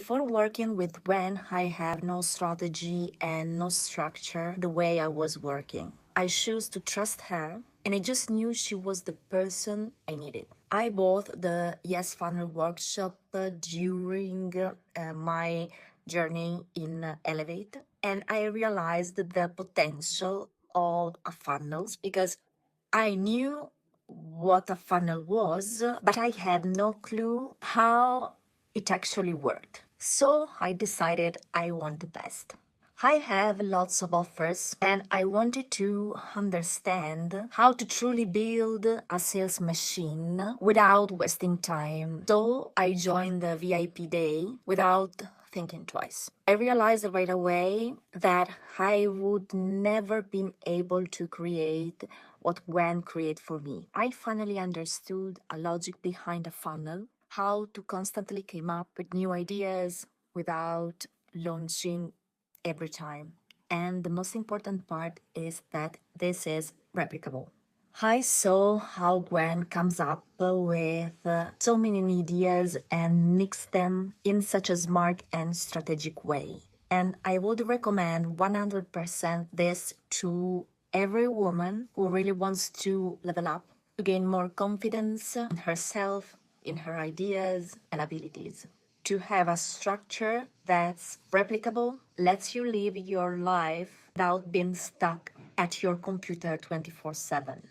Before working with Gwen, I have no strategy and no structure the way I was working. I chose to trust her, and I just knew she was the person I needed. I bought the Yes Funnel workshop during my journey in Elevate, and I realized the potential of a funnels because I knew what a funnel was, but I had no clue how it actually worked. So I decided I want the best. I have lots of offers and I wanted to understand how to truly build a sales machine without wasting time. So I joined the VIP day without thinking twice. I realized right away that I would never been able to create what Gwen created for me. I finally understood a logic behind a funnel, how to constantly come up with new ideas without launching every time. And the most important part is that this is replicable. I saw how Gwen comes up with so many ideas and mix them in such a smart and strategic way. And I would recommend 100% this to every woman who really wants to level up, to gain more confidence in herself, in her ideas and abilities. To have a structure that's replicable, lets you live your life without being stuck at your computer 24/7.